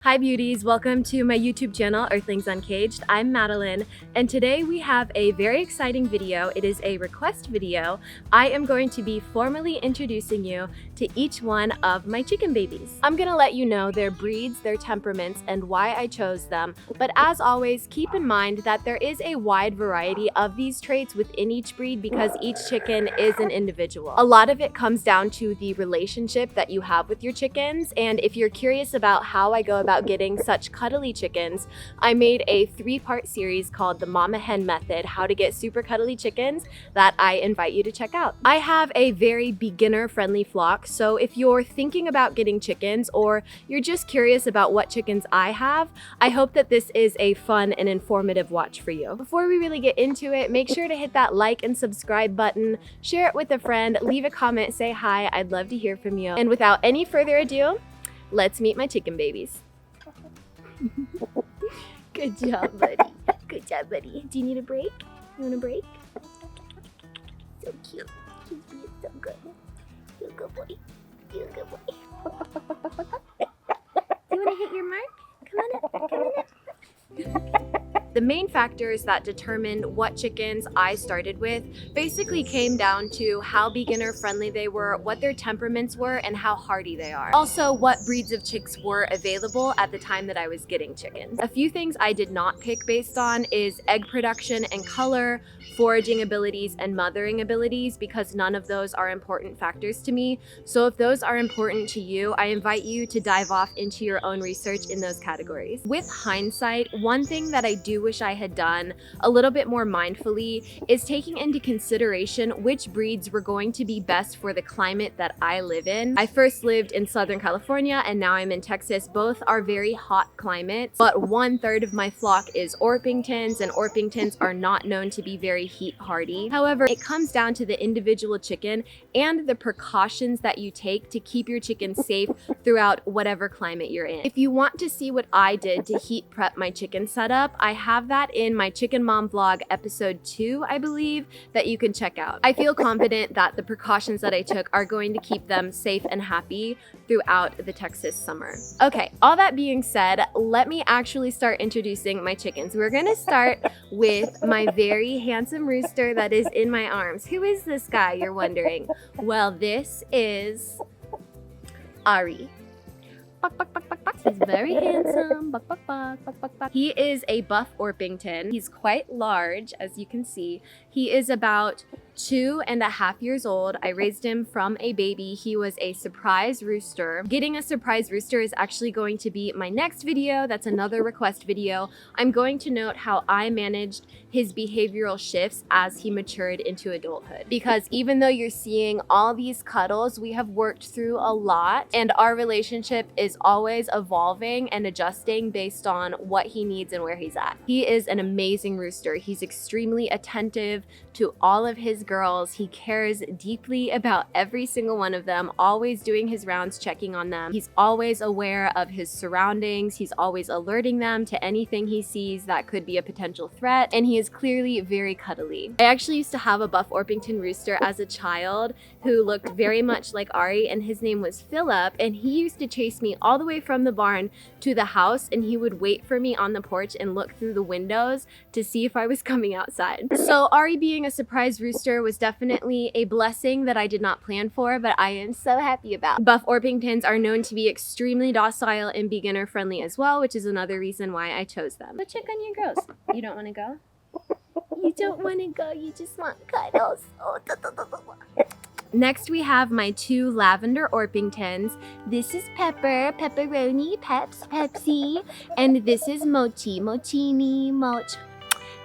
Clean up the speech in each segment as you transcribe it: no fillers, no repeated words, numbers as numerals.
Hi beauties, welcome to my YouTube channel, Earthlings Uncaged. I'm Madeline, and today we have a very exciting video. It is a request video. I am going to be formally introducing you to each one of my chicken babies. I'm gonna let you know their breeds, their temperaments, and why I chose them. But as always, keep in mind that there is a wide variety of these traits within each breed because each chicken is an individual. A lot of it comes down to the relationship that you have with your chickens, and if you're curious about how I go about getting such cuddly chickens, I made a 3-part series called the Mama Hen Method, how to get super cuddly chickens, that I invite you to check out. I have a very beginner friendly flock, so if you're thinking about getting chickens or you're just curious about what chickens I have, I hope that this is a fun and informative watch for you. Before we really get into it, make sure to hit that like and subscribe button, share it with a friend, leave a comment, say hi, I'd love to hear from you. And without any further ado, let's meet my chicken babies. Good job, buddy. Good job, buddy. Do you need a break? You want a break? So cute. He's being so good. You're a good boy. You're a good boy. Do you want to hit your mark? Come on up. Come on up. The main factors that determined what chickens I started with basically came down to how beginner friendly they were, what their temperaments were, and how hardy they are. Also, what breeds of chicks were available at the time that I was getting chickens. A few things I did not pick based on is egg production and color, foraging abilities, and mothering abilities, because none of those are important factors to me. So if those are important to you, I invite you to dive off into your own research in those categories. With hindsight, one thing that I do wish I had done a little bit more mindfully is taking into consideration which breeds were going to be best for the climate that I live in. I first lived in Southern California and now I'm in Texas. Both are very hot climates, but 1/3 of my flock is Orpingtons, and Orpingtons are not known to be very heat hardy. However, it comes down to the individual chicken and the precautions that you take to keep your chicken safe throughout whatever climate you're in. If you want to see what I did to heat prep my chicken setup, I have that in my Chicken Mom vlog episode 2, I believe, that you can check out. I feel confident that the precautions that I took are going to keep them safe and happy throughout the Texas summer. Okay, all that being said, let me actually start introducing my chickens. We're gonna start with my very handsome rooster that is in my arms. Who is this guy, you're wondering? Well, this is Ari. Buck, buck, buck, buck, buck. He's very handsome. Buck, buck, buck, buck, buck, buck. He is a buff Orpington. He's quite large, as you can see. He is about 2.5 years old. I raised him from a baby. He was a surprise rooster. Getting a surprise rooster is actually going to be my next video. That's another request video. I'm going to note how I managed his behavioral shifts as he matured into adulthood. Because even though you're seeing all these cuddles, we have worked through a lot, and our relationship is always evolving and adjusting based on what he needs and where he's at. He is an amazing rooster. He's extremely attentive to all of his girls. He cares deeply about every single one of them, always doing his rounds, checking on them. He's always aware of his surroundings. He's always alerting them to anything he sees that could be a potential threat, and he is clearly very cuddly. I actually used to have a buff Orpington rooster as a child who looked very much like Ari, and his name was Philip, and he used to chase me all the way from the barn to the house, and he would wait for me on the porch and look through the windows to see if I was coming outside. So Ari being a surprise rooster was definitely a blessing that I did not plan for, but I am so happy about. Buff Orpingtons are known to be extremely docile and beginner friendly as well, which is another reason why I chose them. Go check on your girls. You don't want to go? You don't want to go, you just want cuddles. Oh, Next, we have my 2 Lavender Orpingtons. This is Pepper, Pepperoni, Peps, Pepsi, and this is Mochi, Mochini, Moch.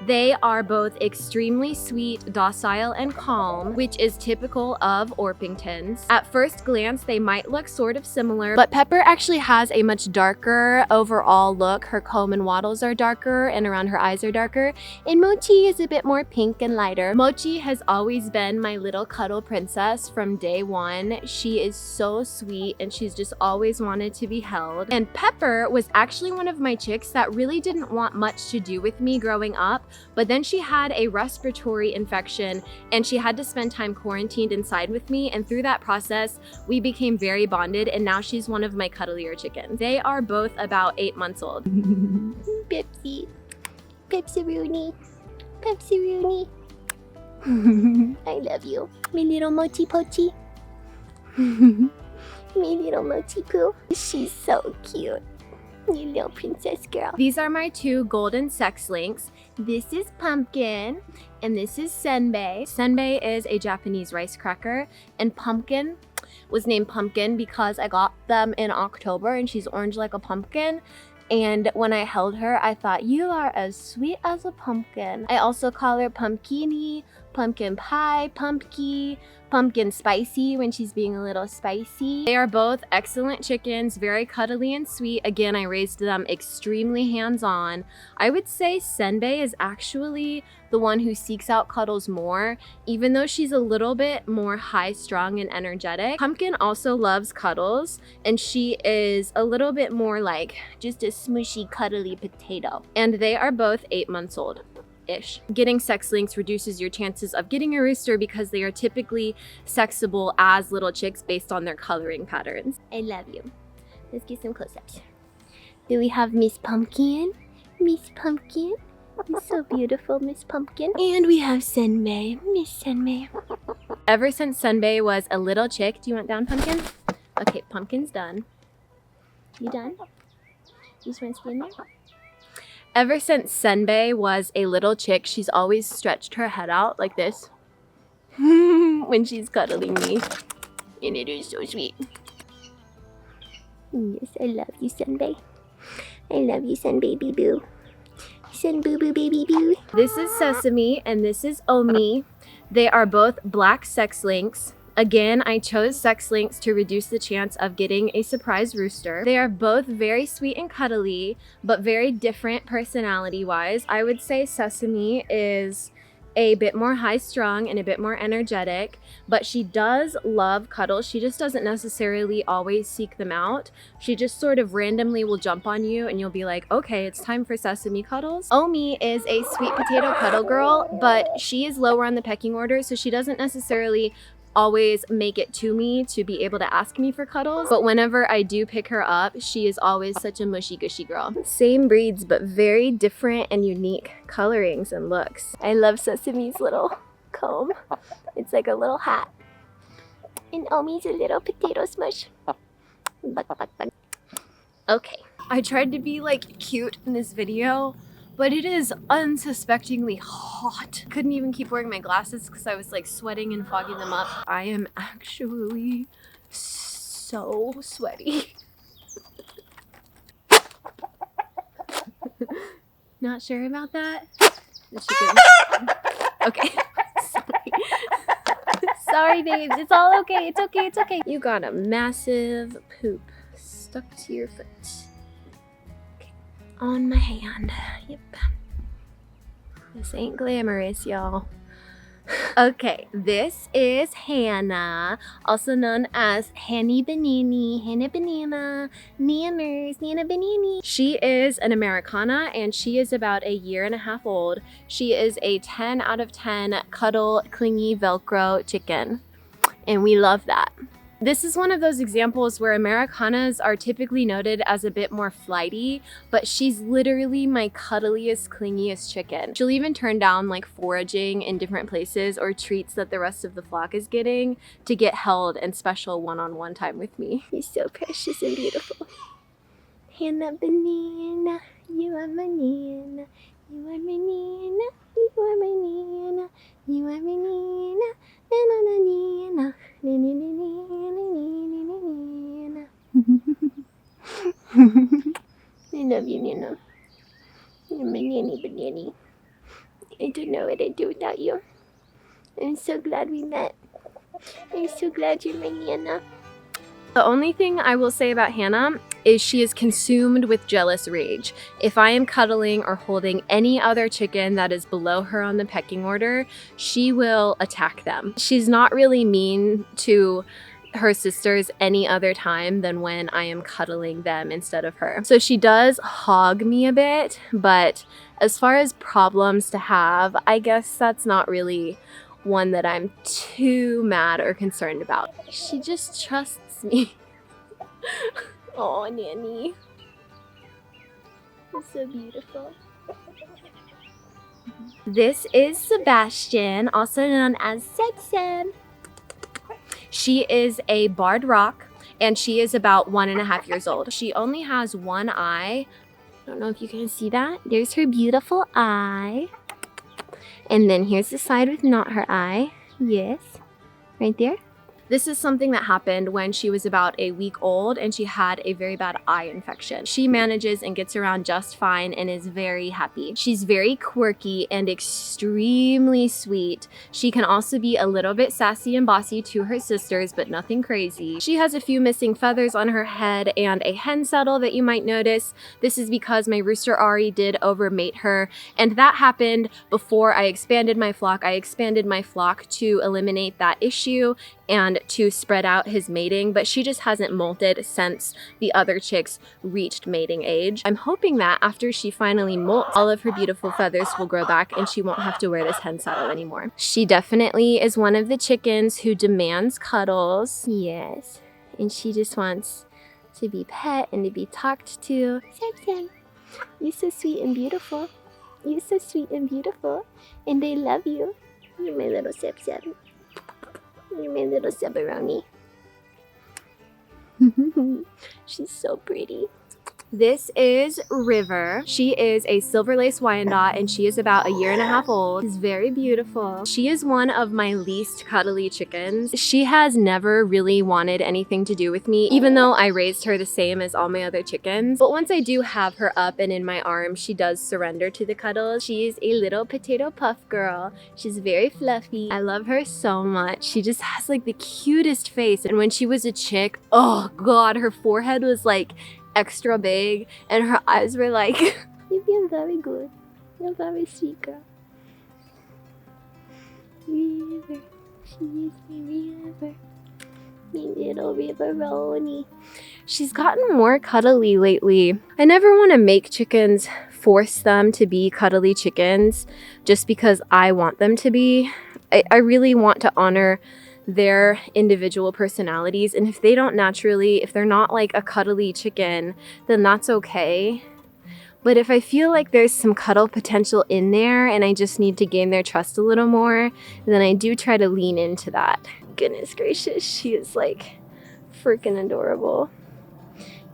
They are both extremely sweet, docile, and calm, which is typical of Orpingtons. At first glance, they might look sort of similar, but Pepper actually has a much darker overall look. Her comb and wattles are darker, and around her eyes are darker, and Mochi is a bit more pink and lighter. Mochi has always been my little cuddle princess from day one. She is so sweet, and she's just always wanted to be held. And Pepper was actually one of my chicks that really didn't want much to do with me growing up, but then she had a respiratory infection and she had to spend time quarantined inside with me, and through that process we became very bonded, and now she's one of my cuddlier chickens. They are both about 8 months old. Pepsi. Pepsi-rooney. Pepsi-rooney. I love you. My little mochi pochi. My little mochi poo. She's so cute. You little princess girl. These are my 2 golden sex links. This is Pumpkin and this is Senbei. Senbei is a Japanese rice cracker, and Pumpkin was named Pumpkin because I got them in October and she's orange like a pumpkin. And when I held her, I thought, you are as sweet as a pumpkin. I also call her Pumpkini, Pumpkin Pie, Pumpkin, Pumpkin Spicy when she's being a little spicy. They are both excellent chickens, very cuddly and sweet. Again, I raised them extremely hands-on. I would say Senbei is actually the one who seeks out cuddles more, even though she's a little bit more high-strung and energetic. Pumpkin also loves cuddles, and she is a little bit more like just a smushy, cuddly potato. And they are both 8 months old. Ish. Getting sex links reduces your chances of getting a rooster because they are typically sexable as little chicks based on their coloring patterns. I love you. Let's get some close-ups. Do we have Miss Pumpkin? Miss Pumpkin? It's so beautiful, Miss Pumpkin. And we have Senbei. Miss Senbei. Ever since Senbei was a little chick, do you want down, Pumpkin? Okay, Pumpkin's done. You done? You just want to stay in there? Ever since Senbei was a little chick, she's always stretched her head out like this when she's cuddling me. And it is so sweet. Yes, I love you, Senbei. I love you, Sen baby boo. Sen boo boo baby boo. This is Sesame and this is Omi. They are both black sex links. Again, I chose sex links to reduce the chance of getting a surprise rooster. They are both very sweet and cuddly, but very different personality-wise. I would say Sesame is a bit more high-strung and a bit more energetic, but she does love cuddles. She just doesn't necessarily always seek them out. She just sort of randomly will jump on you and you'll be like, okay, it's time for Sesame cuddles. Omi is a sweet potato cuddle girl, but she is lower on the pecking order, so she doesn't necessarily always make it to me to be able to ask me for cuddles, but whenever I do pick her up, she is always such a mushy gushy girl. Same breeds, but very different and unique colorings and looks. I love Sesame's little comb. It's like a little hat. And Omi's a little potato smush. Okay, I tried to be like cute in this video, but it is unsuspectingly hot. Couldn't even keep wearing my glasses because I was like sweating and fogging them up. I am actually so sweaty. Not sure about that? Okay, sorry. Sorry babes, it's all okay, it's okay, it's okay. You got a massive poop stuck to your foot. On my hand. Yep. This ain't glamorous, y'all. Okay, this is Hannah, also known as Hanny Banini, Hannah Banana, Nanners, Nana Banini. She is an Ameraucana and she is about 1.5 years old. She is a 10 out of 10 cuddle, clingy Velcro chicken, and we love that. This is one of those examples where Ameraucanas are typically noted as a bit more flighty, but she's literally my cuddliest, clingiest chicken. She'll even turn down like foraging in different places or treats that the rest of the flock is getting to get held and special one-on-one time with me. You're so precious and beautiful. Hannah Banana, you are my Nana. You are my Nana, you are my Nana. You are my Nana, Nana, Nana. I love you, Nana. You're my nanny banana. I don't know what I'd do without you. I'm so glad we met. I'm so glad you're my Nana. The only thing I will say about Hannah is she is consumed with jealous rage. If I am cuddling or holding any other chicken that is below her on the pecking order, she will attack them. She's not really mean to her sisters any other time than when I am cuddling them instead of her. So she does hog me a bit, but as far as problems to have, I guess that's not really one that I'm too mad or concerned about. She just trusts me. Oh, Nanny. It's so beautiful. This is Sebastian, also known as Sebsem. She is a barred rock, and she is about 1.5 years old. She only has one eye. I don't know if you can see that. There's her beautiful eye. And then here's the side with not her eye. Yes, right there. This is something that happened when she was about a week old and she had a very bad eye infection. She manages and gets around just fine and is very happy. She's very quirky and extremely sweet. She can also be a little bit sassy and bossy to her sisters, but nothing crazy. She has a few missing feathers on her head and a hen settle that you might notice. This is because my rooster Ari did overmate her, and that happened before I expanded my flock. I expanded my flock to eliminate that issue and to spread out his mating, but she just hasn't molted since the other chicks reached mating age. I'm hoping that after she finally molts, all of her beautiful feathers will grow back and she won't have to wear this hen saddle anymore. She definitely is one of the chickens who demands cuddles. Yes, and she just wants to be pet and to be talked to. Sam, you're so sweet and beautiful. You're so sweet and beautiful, and they love you. You're my little Sam. You're my little Sebaroni. She's so pretty. This is River. She is a silver lace Wyandotte and she is about 1.5 years old. She's very beautiful. She is one of my least cuddly chickens. She has never really wanted anything to do with me, even though I raised her the same as all my other chickens. But once I do have her up and in my arms, she does surrender to the cuddles. She's a little potato puff girl. She's very fluffy. I love her so much. She just has like the cutest face. And when she was a chick, oh God, her forehead was like extra big and her eyes were like you've been very good. You're a very sweet girl. River, she is my river, my little riveroni. She's gotten more cuddly lately. I never want to make chickens force them to be cuddly chickens just because I want them to be. I really want to honor their individual personalities, and if they don't naturally, if they're not like a cuddly chicken, then that's okay. But if I feel like there's some cuddle potential in there and I just need to gain their trust a little more, then I do try to lean into that. Goodness gracious, she is like freaking adorable.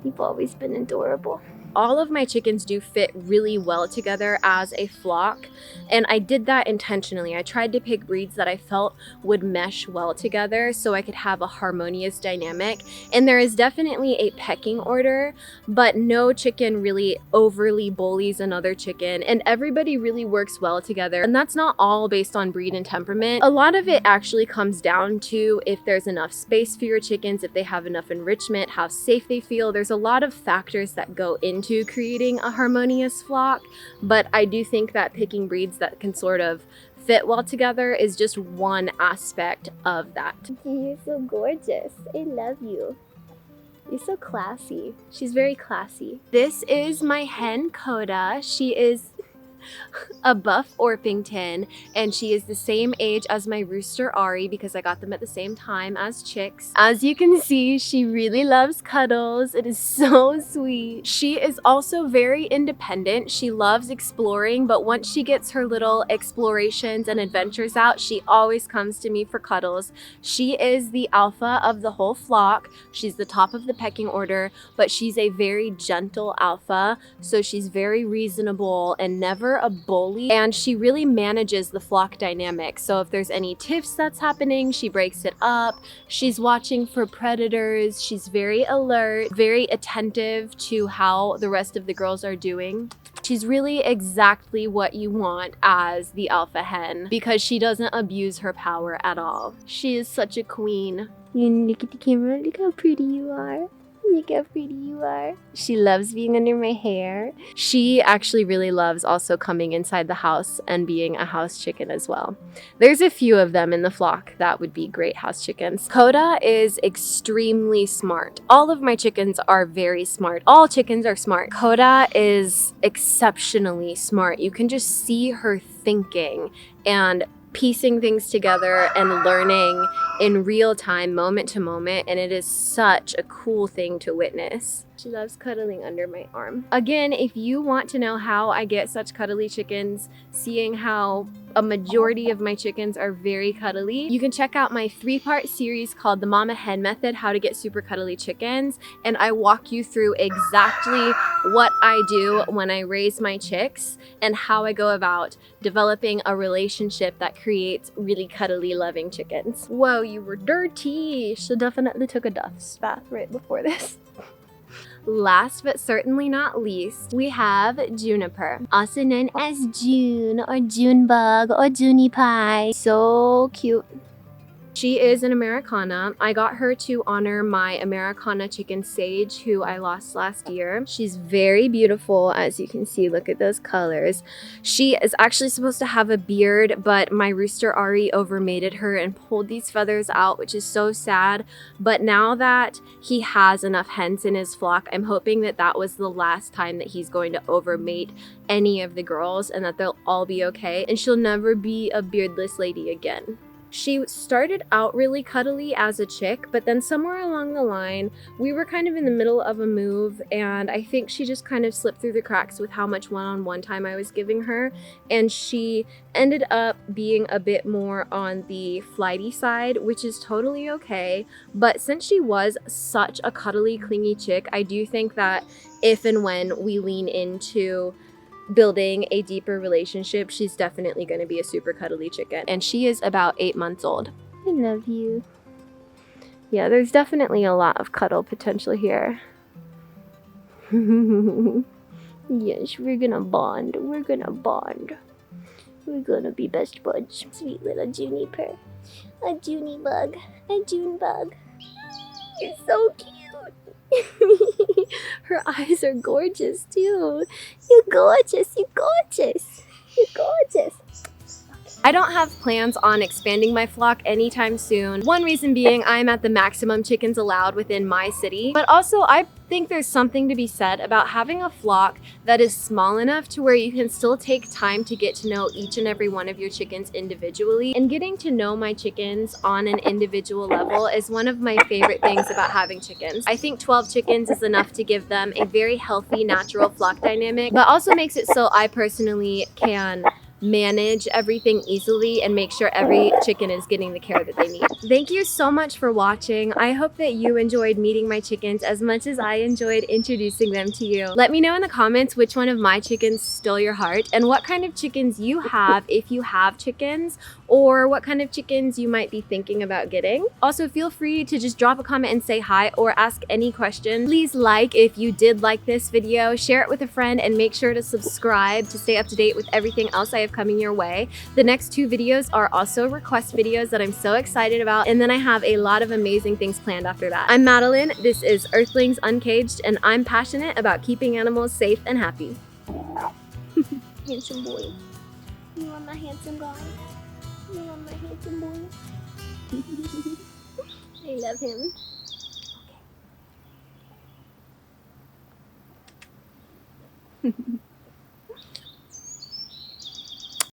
You've always been adorable. All of my chickens do fit really well together as a flock, and I did that intentionally. I tried to pick breeds that I felt would mesh well together so I could have a harmonious dynamic. And there is definitely a pecking order, but no chicken really overly bullies another chicken, and everybody really works well together. And that's not all based on breed and temperament. A lot of it actually comes down to if there's enough space for your chickens, if they have enough enrichment, how safe they feel. There's a lot of factors that go into creating a harmonious flock, but I do think that picking breeds that can sort of fit well together is just one aspect of that. You're so gorgeous. I love you. You're so classy. She's very classy. This is my hen Coda. She is a buff Orpington, and she is the same age as my rooster Ari because I got them at the same time as chicks. As you can see, she really loves cuddles. It is so sweet. She is also very independent. She loves exploring, but once she gets her little explorations and adventures out, she always comes to me for cuddles. She is the alpha of the whole flock. She's the top of the pecking order, but she's a very gentle alpha, so she's very reasonable and never a bully, and she really manages the flock dynamic. So if there's any tiffs that's happening, she breaks it up. She's watching for predators. She's very alert, very attentive to how the rest of the girls are doing. She's really exactly what you want as the alpha hen because she doesn't abuse her power at all. She is such a queen. You look at the camera, look how pretty you are. Look how pretty you are. She loves being under my hair. She actually really loves also coming inside the house and being a house chicken as well. There's a few of them in the flock that would be great house chickens. Coda is extremely smart. All of my chickens are very smart. All chickens are smart. Coda is exceptionally smart. You can just see her thinking and piecing things together and learning in real time, moment to moment, and it is such a cool thing to witness. She loves cuddling under my arm. Again, if you want to know how I get such cuddly chickens, seeing how a majority of my chickens are very cuddly, you can check out my 3-part series called The Mama Hen Method, How to Get Super Cuddly Chickens, and I walk you through exactly what I do when I raise my chicks and how I go about developing a relationship that creates really cuddly, loving chickens. Whoa, you were dirty. She definitely took a dust bath right before this. Last but certainly not least, we have Juniper, also known as June or Junebug or Junie Pie. So cute. She is an Ameraucana. I got her to honor my Ameraucana chicken Sage, who I lost last year. She's very beautiful, as you can see. Look at those colors. She is actually supposed to have a beard, but my rooster Ari overmated her and pulled these feathers out, which is so sad. But now that he has enough hens in his flock, I'm hoping that that was the last time that he's going to overmate any of the girls and that they'll all be okay and she'll never be a beardless lady again. She started out really cuddly as a chick, but then somewhere along the line, we were kind of in the middle of a move, and I think she just kind of slipped through the cracks with how much one-on-one time I was giving her, and she ended up being a bit more on the flighty side, which is totally okay. But since she was such a cuddly, clingy chick, I do think that if and when we lean into building a deeper relationship, she's definitely going to be a super cuddly chicken. And she is about 8 months old. I love you. Yeah, there's definitely a lot of cuddle potential here. Yes, we're gonna bond. We're gonna bond. We're gonna be best buds. Sweet little Juniper. A Junie bug. A June bug. You're so cute. Her eyes are gorgeous too. You're gorgeous. You're gorgeous. You're gorgeous. I don't have plans on expanding my flock anytime soon. One reason being I'm at the maximum chickens allowed within my city, but also I think there's something to be said about having a flock that is small enough to where you can still take time to get to know each and every one of your chickens individually. And getting to know my chickens on an individual level is one of my favorite things about having chickens. I think 12 chickens is enough to give them a very healthy, natural flock dynamic, but also makes it so I personally can manage everything easily and make sure every chicken is getting the care that they need. Thank you so much for watching. I hope that you enjoyed meeting my chickens as much as I enjoyed introducing them to you. Let me know in the comments which one of my chickens stole your heart and what kind of chickens you have if you have chickens, or what kind of chickens you might be thinking about getting. Also, feel free to just drop a comment and say hi or ask any questions. Please like if you did like this video, share it with a friend, and make sure to subscribe to stay up to date with everything else I have coming your way. The next 2 videos are also request videos that I'm so excited about, and then I have a lot of amazing things planned after that. I'm Madeline, this is Earthlings Uncaged, and I'm passionate about keeping animals safe and happy. Handsome boy. You want my handsome guy? You want my handsome boy? I love him. Okay.